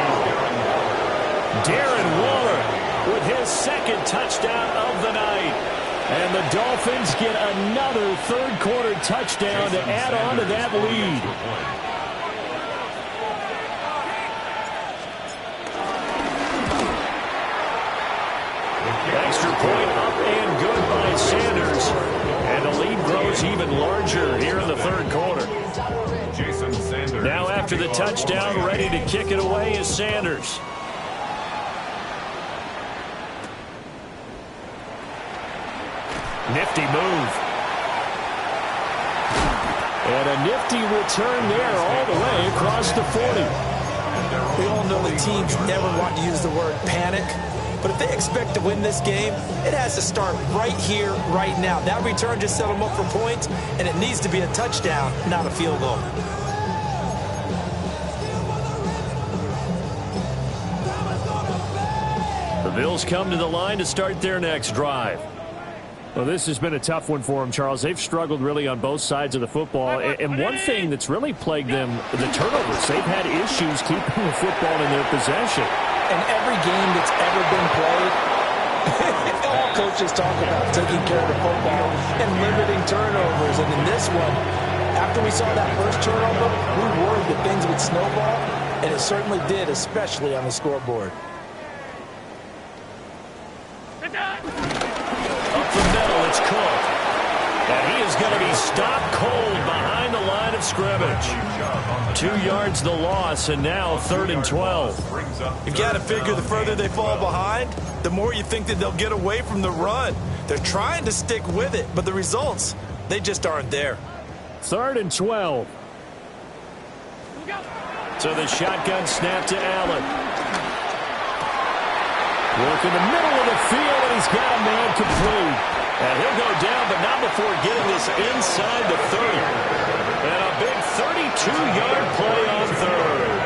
Darren Waller with his 2nd touchdown of the night. And the Dolphins get another third-quarter touchdown to add on to that lead. Extra point up and good by Sanders. And the lead grows even larger here in the third quarter. Jason Sanders. Now after the touchdown, ready to kick it away is Sanders. Nifty move. And a nifty return there all the way across the 40. We all know the teams never want to use the word panic. But if they expect to win this game, it has to start right here, right now. That return just set them up for points, and it needs to be a touchdown, not a field goal. The Bills come to the line to start their next drive. Well, this has been a tough one for them, Charles. They've struggled really on both sides of the football. And one thing that's really plagued them, the turnovers. They've had issues keeping the football in their possession. And every game that's ever been played, all coaches talk about taking care of the football and limiting turnovers. And in this one, After we saw that first turnover, we worried that things would snowball, and it certainly did, especially on the scoreboard. Up the middle, it's Cook. And he is going to be stopped cold behind the line of scrimmage. 2 yards the loss, and now 3rd and 12. You got to figure the further they fall behind, the more you think that they'll get away from the run. They're trying to stick with it, but the results, they just aren't there. 3rd and 12. So the shotgun snap to Allen. Work in the middle of the field, and he's got a man complete. And he'll go down, but not before getting this inside the 30. And a big 32-yard play on 3rd.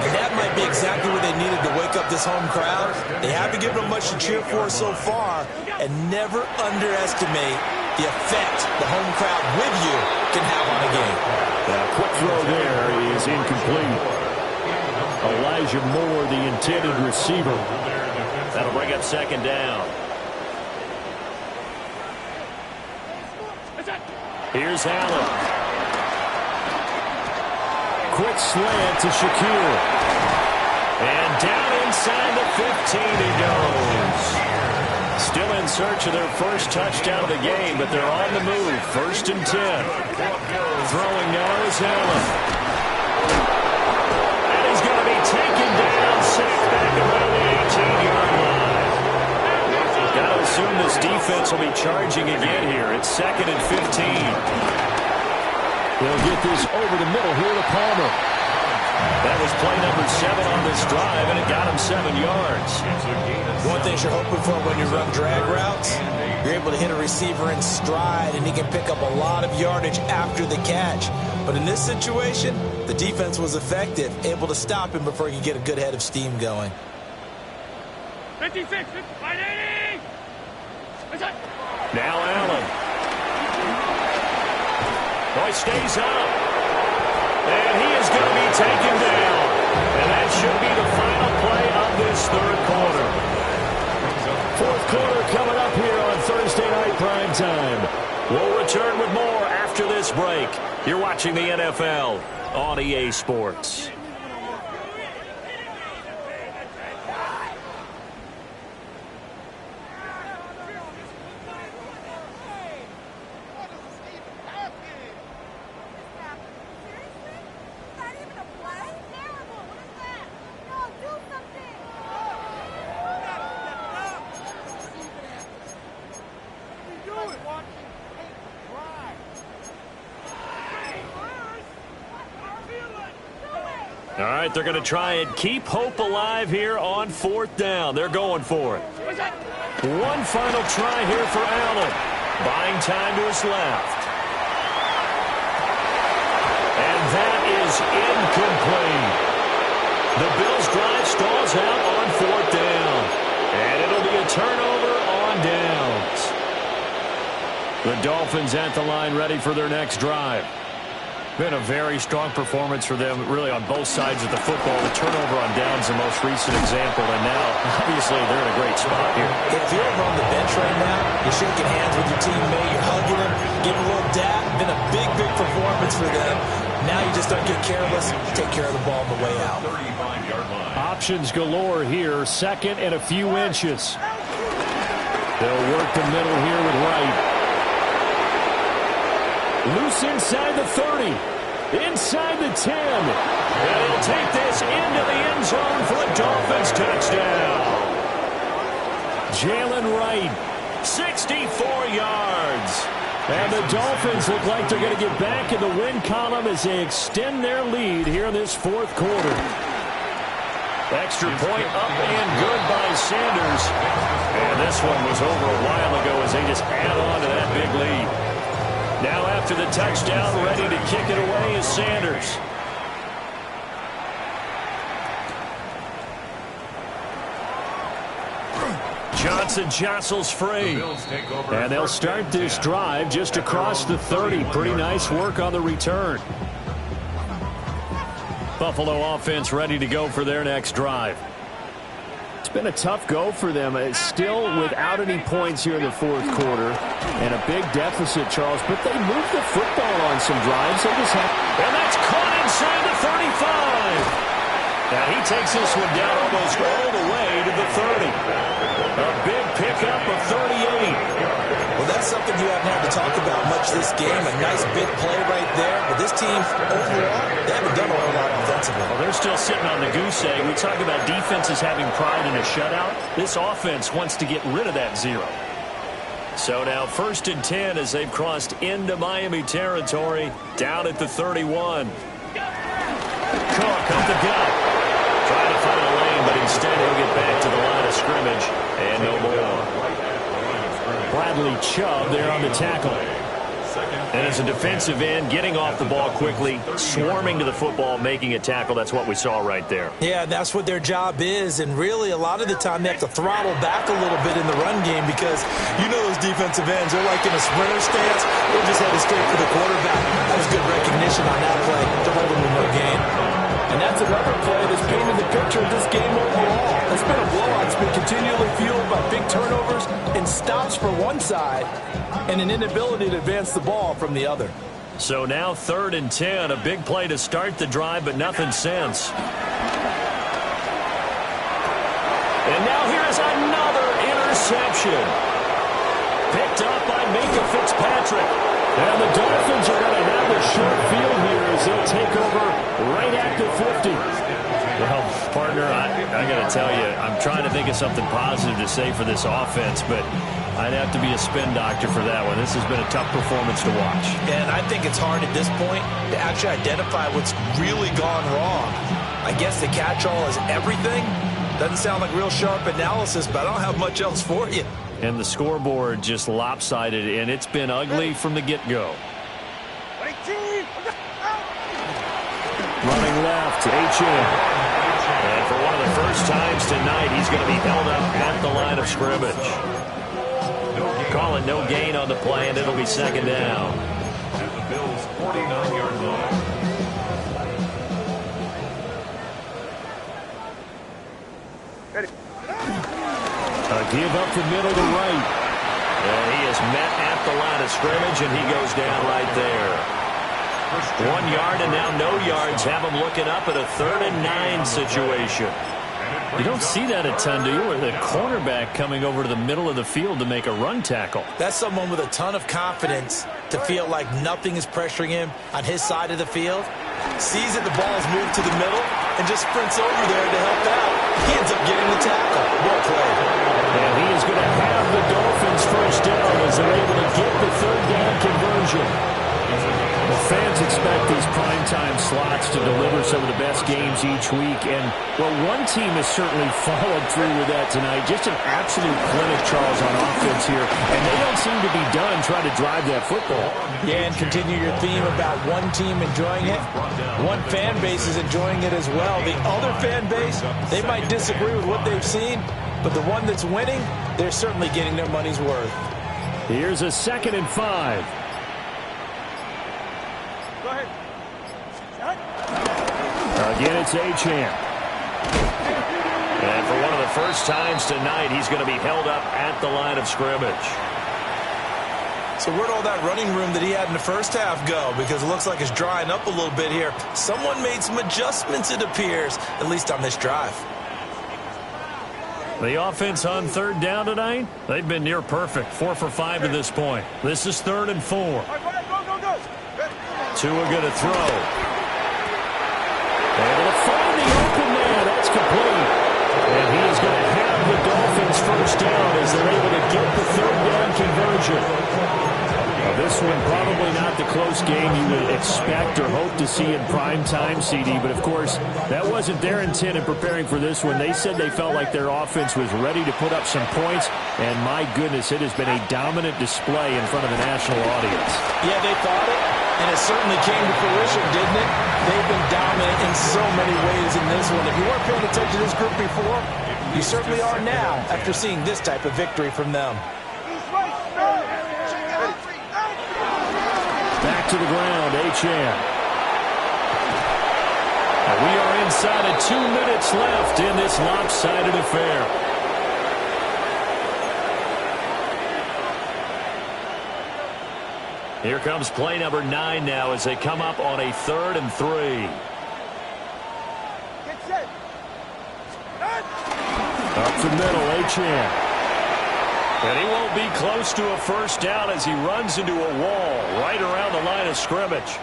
And that might be exactly what they needed to wake up this home crowd. They haven't given them much to cheer for so far, and never underestimate the effect the home crowd with you can have on a game. That quick throw there is incomplete. Elijah Moore, the intended receiver. That'll bring up 2nd down. Here's Allen. Quick slant to Shakir. And down inside the 15 he goes. Still in search of their first touchdown of the game, but they're on the move. 1st and 10. Throwing now is Allen. And he's going to be taken down, sacked back around the 18-yard line. Got to assume this defense will be charging again here. It's 2nd and 15. They'll get this over the middle here to Palmer. That was play number 7 on this drive, and it got him 7 yards. One thing you're hoping for when you run drag routes, you're able to hit a receiver in stride, and he can pick up a lot of yardage after the catch. But in this situation, the defense was effective, able to stop him before he could get a good head of steam going. 56, 580. Now Allen. Boy stays up. And he is going to be taken down. And that should be the final play of this 3rd quarter. 4th quarter coming up here on Thursday Night Prime Time. We'll return with more after this break. You're watching the NFL on EA Sports. All right, they're going to try and keep hope alive here on 4th down. They're going for it. One final try here for Allen. Buying time to his left. And that is incomplete. The Bills' drive stalls out on 4th down. And it'll be a turnover on downs. The Dolphins at the line ready for their next drive. Been a very strong performance for them, really, on both sides of the football. The turnover on downs, the most recent example, and now, obviously, they're in a great spot here. If you're over on the bench right now, you're shaking hands with your teammate, you're hugging him, giving a little dap. Been a big, big performance for them. Now you just don't get careless. Take care of the ball on the way out. Options galore here. 2nd and a few inches. They'll work the middle here with Wright. Loose inside the 30. Inside the 10. And he'll take this into the end zone for a Dolphins touchdown. Jalen Wright, 64 yards. And the Dolphins look like they're going to get back in the win column as they extend their lead here in this 4th quarter. Extra point up and good by Sanders. And this one was over a while ago as they just add on to that big lead. Now after the touchdown, ready to kick it away is Sanders. Johnson jostles free. And they'll start this drive just across the 30. Pretty nice work on the return. Buffalo offense ready to go for their next drive. been a tough go for them. It's still without any points here in the fourth quarter and a big deficit, Charles. But they moved the football on some drives. They just have, and that's caught inside the 35. Now he takes this one down almost all the way to the 30. A big pickup of 38. Well, that's something you haven't had to talk about much this game. A nice big play right there. But this team, overall, they haven't done a whole lot offensively. Well, they're still sitting on the goose egg. We talk about defenses having pride in a shutout. This offense wants to get rid of that zero. So now 1st and 10 as they've crossed into Miami territory, down at the 31. Cook up the gut. Trying to find a lane, but instead he'll get back to the line of scrimmage. And no more. Bradley Chubb there on the tackle. And as a defensive end, getting off the ball quickly, swarming to the football, making a tackle. That's what we saw right there. Yeah, that's what their job is. And really, a lot of the time, they have to throttle back a little bit in the run game because you know those defensive ends, they're like in a sprinter stance. They're just headed straight for the quarterback. That was good recognition on that play to hold them with no gain. And that's another play that's painted the picture of this game overall. It's been a blowout. It's been continually fueled by big turnovers and stops for one side and an inability to advance the ball from the other. So now 3rd and 10, a big play to start the drive, but nothing since. And now here's another interception. Picked up by Minka Fitzpatrick. And the Dolphins are going to have a short field here as they'll take over right at the 50. Well, partner, I got to tell you, I'm trying to think of something positive to say for this offense, but I'd have to be a spin doctor for that one. This has been a tough performance to watch. And I think it's hard at this point to actually identify what's really gone wrong. I guess the catch-all is everything. Doesn't sound like real sharp analysis, but I don't have much else for you. And the scoreboard just lopsided, and it's been ugly from the get-go. Running left, H.M. And for one of the first times tonight, he's going to be held up at the line of scrimmage. Call it no gain on the play, and it'll be 2nd down. At the Bills' 49-yard line. A give up the middle to right. And he is met at the line of scrimmage, and he goes down right there. 1 yard and now no yards. Have him looking up at a 3rd and 9 situation. You don't see that a ton, do you? Where the cornerback coming over to the middle of the field to make a run tackle. That's someone with a ton of confidence to feel like nothing is pressuring him on his side of the field. Sees that the ball is moved to the middle and just sprints over there to help out. He ends up getting the tackle. Well played. And he is going to have the Dolphins first down as they're able to get the 3rd down conversion. Well, fans expect these primetime slots to deliver some of the best games each week. And, well, one team has certainly followed through with that tonight. Just an absolute clinic, Charles, on offense here. And they don't seem to be done trying to drive that football. Yeah, and continue your theme about one team enjoying it. One fan base is enjoying it as well. The other fan base, they might disagree with what they've seen, but the one that's winning, they're certainly getting their money's worth. Here's a 2nd and 5. Again, it's Achane. And for one of the first times tonight, he's going to be held up at the line of scrimmage. So where'd all that running room that he had in the first half go? Because it looks like it's drying up a little bit here. Someone made some adjustments, it appears, at least on this drive. The offense on 3rd down tonight, they've been near perfect. 4 for 5 to this point. This is 3rd and 4. Tua going to throw. Able to find the open man. That's complete. And he is going to have the Dolphins first down as they're able to get the 3rd down conversion. Now, this one probably not the close game you would expect or hope to see in prime time, CD. But, of course, that wasn't their intent in preparing for this one. They said they felt like their offense was ready to put up some points. And, my goodness, it has been a dominant display in front of the national audience. Yeah, they thought it. And it certainly came to fruition, didn't it? They've been dominant in so many ways in this one. If you weren't paying attention to this group before, you certainly are now after seeing this type of victory from them. Back to the ground, Achane. And we are inside of 2 minutes left in this lopsided affair. Here comes play number 9 now as they come up on a 3rd and 3. Get set. Up the middle, Achane. And he won't be close to a first down as he runs into a wall right around the line of scrimmage.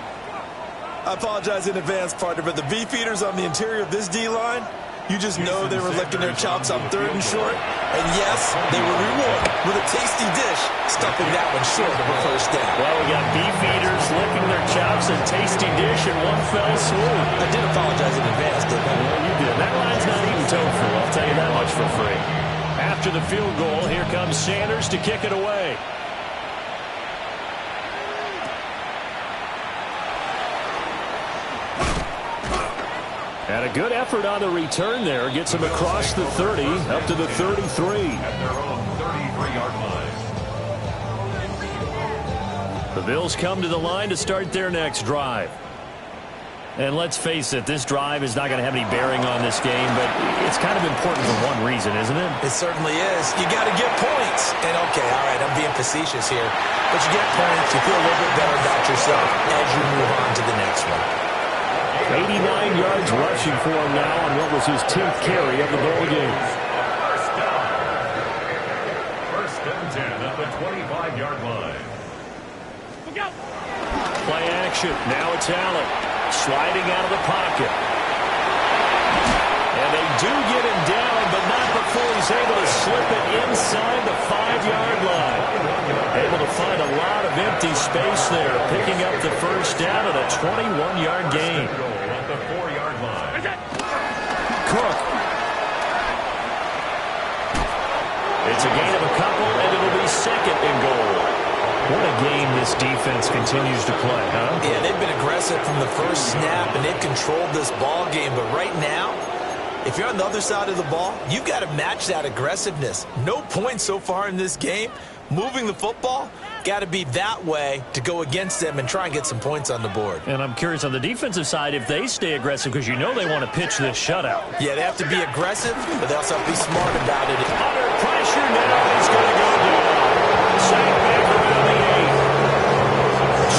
I apologize in advance, partner, but the beefeaters on the interior of this D-line, you just know they were licking their chops on 3rd and short. And yes, they were rewarded with a tasty dish, stuffing that one short of a first down. Well, we got beefeaters licking their chops and tasty dish in one fell swoop. I did apologize in advance, didn't I? Well, you did. That line's not even tofu. I'll tell you that much for free. After the field goal, here comes Sanders to kick it away. And a good effort on the return there. Gets him across the 30, up to the 33. At their own 33-yard line. The Bills come to the line to start their next drive. And let's face it, this drive is not going to have any bearing on this game, but it's kind of important for one reason, isn't it? It certainly is. You got to get points. And okay, all right, I'm being facetious here. But you get points, you feel a little bit better about yourself as you move on to the next one. 89 yards rushing for him now on what was his 10th carry of the ball game. First down. First and 10 at the 25-yard line. Look out. Play action. Now it's Allen. Sliding out of the pocket. And they do get him down, but not before he's able to slip it inside the 5-yard line. Able to find a lot of empty space there, picking up the first down at a 21-yard gain. At the 4-yard line. Cook. It's a gain of a couple, and it'll be 2nd and goal. What a game this defense continues to play, huh? Yeah, they've been aggressive from the first snap, and they've controlled this ball game. But right now, if you're on the other side of the ball, you've got to match that aggressiveness. No points so far in this game. Moving the football, got to be that way to go against them and try and get some points on the board. And I'm curious on the defensive side if they stay aggressive, because you know they want to pitch this shutout. Yeah, they have to be aggressive, but they also have to be smart about it. Under pressure now, he's going to go down. Sack back around the 8.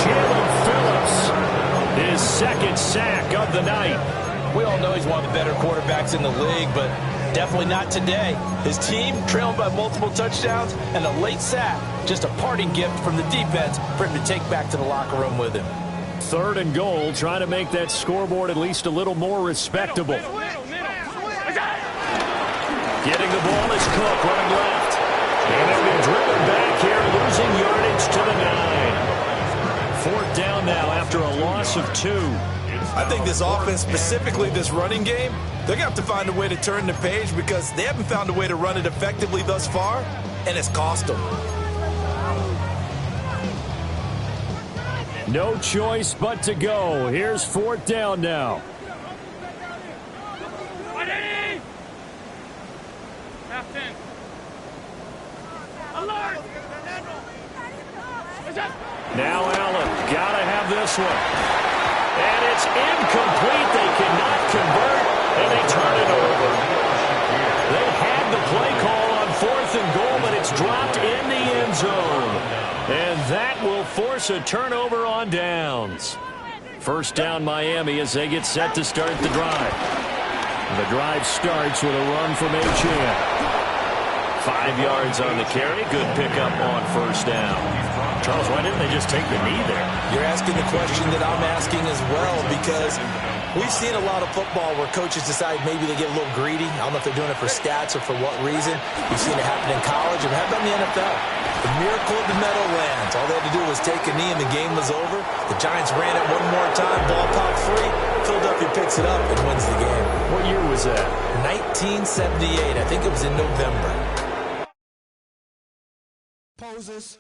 Chandler Phillips, his 2nd sack of the night. We all know he's one of the better quarterbacks in the league, but definitely not today. His team trailing by multiple touchdowns, and a late sack, just a parting gift from the defense for him to take back to the locker room with him. 3rd and goal, trying to make that scoreboard at least a little more respectable. Middle. Getting the ball is Cook running left. And they'll be driven back here, losing yardage to the 9. 4th down now after a loss of 2. I think this offense, specifically this running game, they're going to have to find a way to turn the page because they haven't found a way to run it effectively thus far, and it's cost them. No choice but to go. Here's 4th down now. Half 10. Alert! Now Allen, gotta have this one. And it's incomplete. They cannot convert, and they turn it over. They had the play call on 4th and goal, but it's dropped in the end zone. And that will force a turnover on downs. First down Miami as they get set to start the drive. The drive starts with a run from Achane. 5 yards on the carry. Good pickup on first down. Charles, why didn't they just take the knee there? You're asking the question that I'm asking as well, because we've seen a lot of football where coaches decide maybe they get a little greedy. I don't know if they're doing it for stats or for what reason. We've seen it happen in college, and how about in the NFL? The miracle of the Meadowlands. All they had to do was take a knee, and the game was over. The Giants ran it one more time, ball popped free. Philadelphia picks it up and wins the game. What year was that? 1978. I think it was in November. Poses.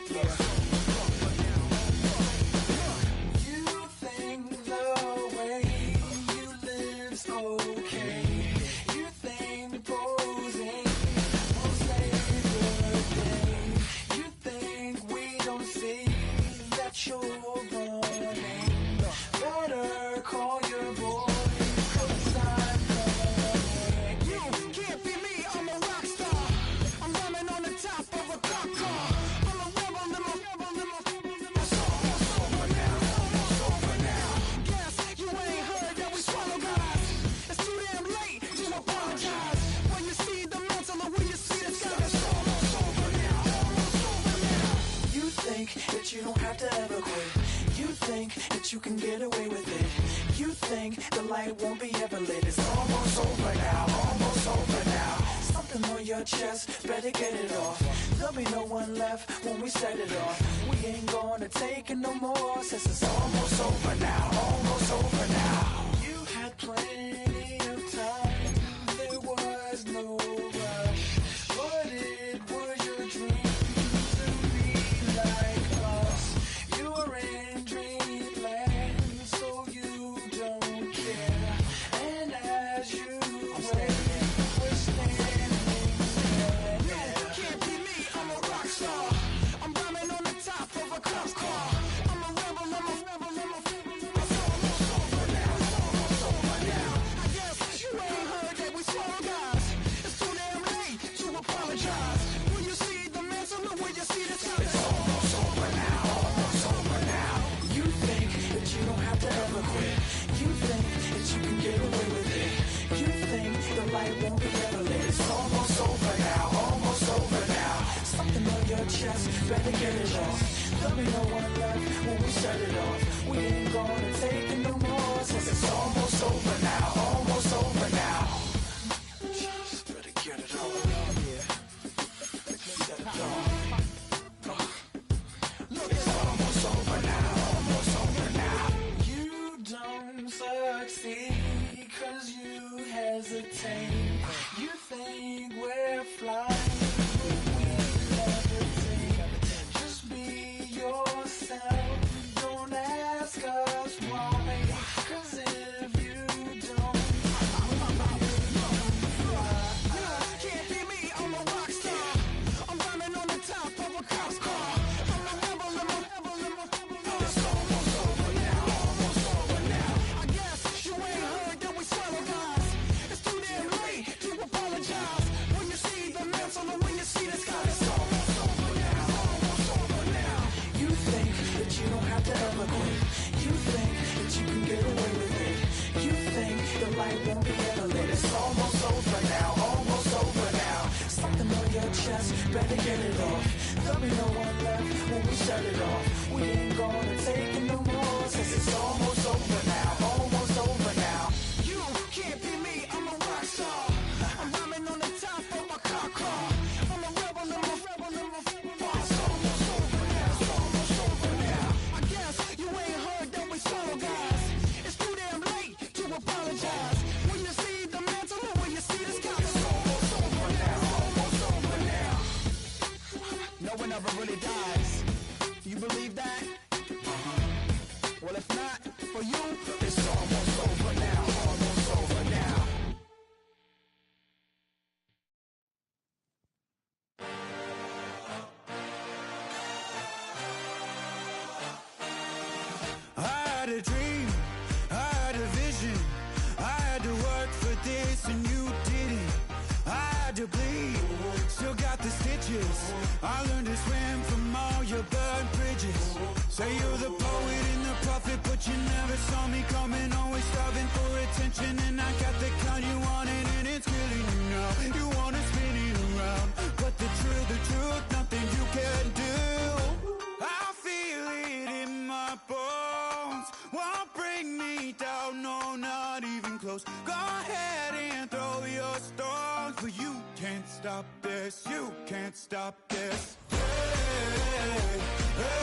You think the way you live's okay. You think posing will save the day. You think we don't see that you're running. Better call your boys, 'cause I'm coming. You can't be me, I'm a rock star. I'm running on the top of a cop car. I'm a rebel in my it's almost over now, almost over now. Guess you ain't heard that we swallow guys. It's too damn late to apologize. When you see the mantle or when you see the sky, it's almost over now, almost over now. You think that you don't have to ever quit. You think that you can get away with it. You think the light won't be ever lit. It's almost over now, almost over now. Something on your chest, better get it off. There'll be no one left when we set it off. We ain't gonna take it no more, since it's almost over now, almost over now. You had plenty of time, there was no rush, but it was your dream to be like us. You're in dreamland, so you don't care. And as you wait, we're standing there. You can't be me, I'm a rock star. I'm rhyming on the top of a cop car. I'm a rebel, I'm a rebel, I'm a it's almost over now, it's almost over now. I guess you ain't heard that we swallow guys. It's too damn late to apologize. When you see the mantle or when you see the sun, it's almost over now, almost over now. You think that you don't have to ever quit. You think that you can get away with it. You think the light won't be ever lit. It's almost over now, almost over now. Something on your chest, better get it off. There'll be no one left when we set it off. We ain't gonna take it no more, since it's almost over now, almost over now. Just better get it on. Yeah. Set it off. Look, it's almost over now, almost over now. You don't succeed 'cause you hesitate. You think we're flying, but we levitate. Just be yourself, don't ask us why. 'Cause if you don't, can't be me, I'm a rock star. I'm rhyming on the top of a cop's car. I'm a rebel, I'm a rebel, I'm a it's almost over now, almost over now. I guess you ain't heard that we swallow guys. It's too damn late to apologize. When you see the mantle or when you see the sky, it's almost over now, almost over now. You think that you don't have to ever quit. You think that you can get away with it. You think the light won't be ever lit. It's almost over now, almost over now. Something on your chest, better get it off. There'll be no one left when we set it off. We ain't gonna take it no more, since it's almost over now, almost over now. You can't be me, I'm a rock star. I'm rhyming on the top of my car car. I'm a rebel, I'm a rebel, I'm a it's almost over now, it's almost over now. I guess you ain't heard that we swallow guys. It's too damn late to apologize. When you see the mantle or when you see the sky, it's almost over now, almost over now. No one ever really dies. You believe that? Well, if not, for you, it's almost over now, almost over now. I had a dream, I had a vision. I had to work for this and you didn't. I had to bleed, still got the stitches. I learned to swim from all your burned bridges. Say you're the poet and the prophet, but you never saw me coming. Always starving for attention, and I got the kind you wanted, and it's killing you now. You wanna spin it around, but the truth, nothing you can do. I feel it in my bones, won't bring me down, no, not even close. Go ahead and throw your stones, but you can't stop this, you can't stop this. Hey, hey,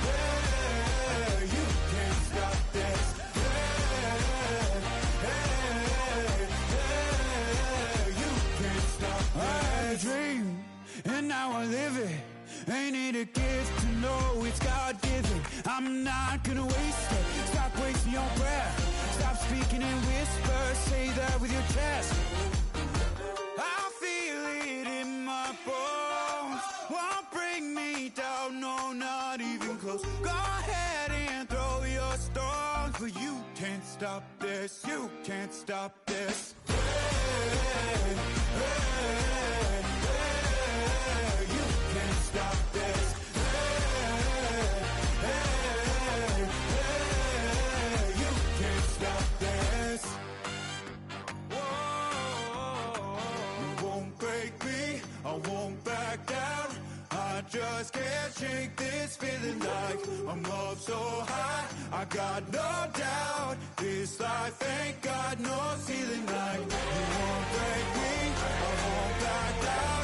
hey, you can't stop this. Hey, hey, hey, you can't stop this. I had a dream, and now I live it. Ain't it a gift to know it's God-given? I'm not gonna waste it. Stop wasting your breath. Stop speaking in whispers. Say that with your chest. I feel it in my bones. Won't bring me down, no, not even close. Go ahead and throw your stones, but you can't stop this. You can't stop this. Hey, hey, hey, you can't stop this. Hey, hey, hey, you can't stop this. Whoa, you won't break me, I won't back down. I just can't shake this feeling like I'm up so high. I got no doubt this life ain't got no ceiling like. You won't break me, I won't back down.